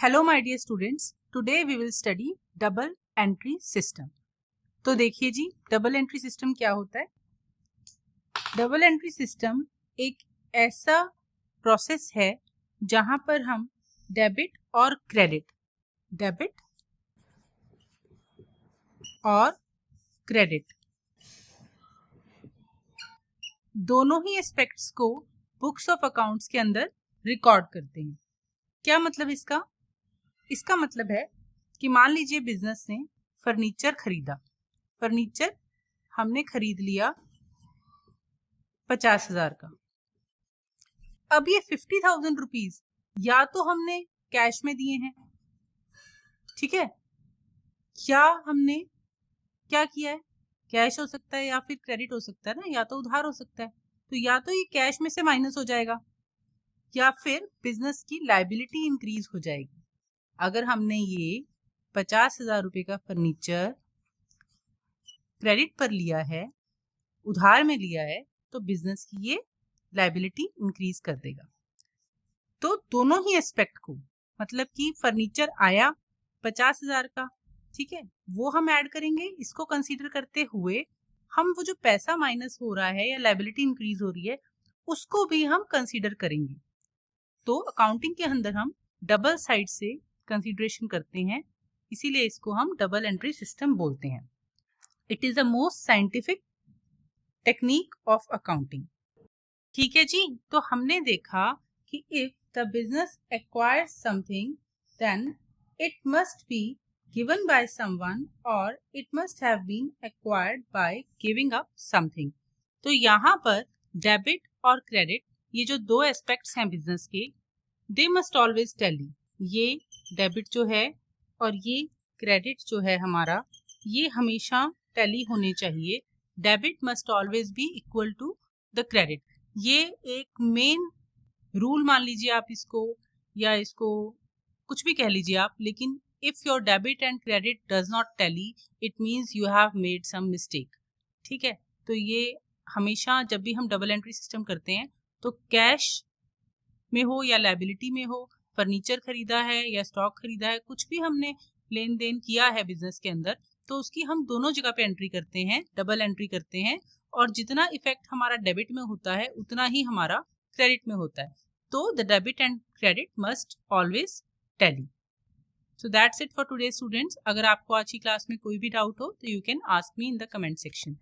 Hello my dear students, today we will study double entry system. तो देखिए जी, double entry system क्या होता है। डबल एंट्री सिस्टम एक ऐसा प्रोसेस है जहां पर हम डेबिट और क्रेडिट दोनों ही एस्पेक्ट्स को बुक्स ऑफ अकाउंट्स के अंदर रिकॉर्ड करते हैं। क्या मतलब इसका मतलब है कि मान लीजिए बिजनेस ने फर्नीचर खरीदा। फर्नीचर हमने खरीद लिया 50,000 का। अब ये 50,000 रुपीज या तो हमने कैश में दिए हैं, ठीक है, या हमने क्या किया है, कैश हो सकता है या फिर क्रेडिट हो सकता है ना, या तो उधार हो सकता है। तो या तो ये कैश में से माइनस हो जाएगा या फिर बिजनेस की लायबिलिटी इंक्रीज हो जाएगी। अगर हमने ये 50,000 रुपए का फर्नीचर क्रेडिट पर लिया है, उधार में लिया है, तो बिजनेस की ये लायबिलिटी इंक्रीज कर देगा। तो दोनों ही एस्पेक्ट को, मतलब कि फर्नीचर आया 50,000 का, ठीक है, वो हम ऐड करेंगे। इसको कंसीडर करते हुए हम वो जो पैसा माइनस हो रहा है या लायबिलिटी इंक्रीज हो रही है उसको भी हम कंसीडर करेंगे। तो अकाउंटिंग के अंदर हम डबल साइड से कंसीडरेशन करते हैं, इसीलिए इसको हम डबल एंट्री सिस्टम बोलते हैं। It is the most scientific technique of accounting. ठीक है जी, तो हमने देखा कि if the business acquires something then it must be given by someone और it must have been acquired by giving up something. तो यहाँ पर डेबिट और क्रेडिट, ये जो दो एस्पेक्ट्स हैं बिजनेस के, दे मस्ट ऑलवेज टैली। ये डेबिट जो है और ये क्रेडिट जो है हमारा, ये हमेशा टैली होने चाहिए। Debit must always be equal to the credit. ये एक मेन रूल मान लीजिए आप इसको, या इसको कुछ भी कह लीजिए आप, लेकिन if your debit and credit does not tally it means you have made some mistake. ठीक है, तो ये हमेशा जब भी हम डबल एंट्री सिस्टम करते हैं तो कैश में हो या लायबिलिटी में हो, फर्नीचर खरीदा है या स्टॉक खरीदा है, कुछ भी हमने लेन देन किया है बिजनेस के अंदर, तो उसकी हम दोनों जगह पे एंट्री करते हैं, डबल एंट्री करते हैं। और जितना इफेक्ट हमारा डेबिट में होता है उतना ही हमारा क्रेडिट में होता है। तो the debit and credit must always tally. So that's it for today students. अगर आपको आज की क्लास में कोई भी डाउट हो तो you can ask me in the comment section.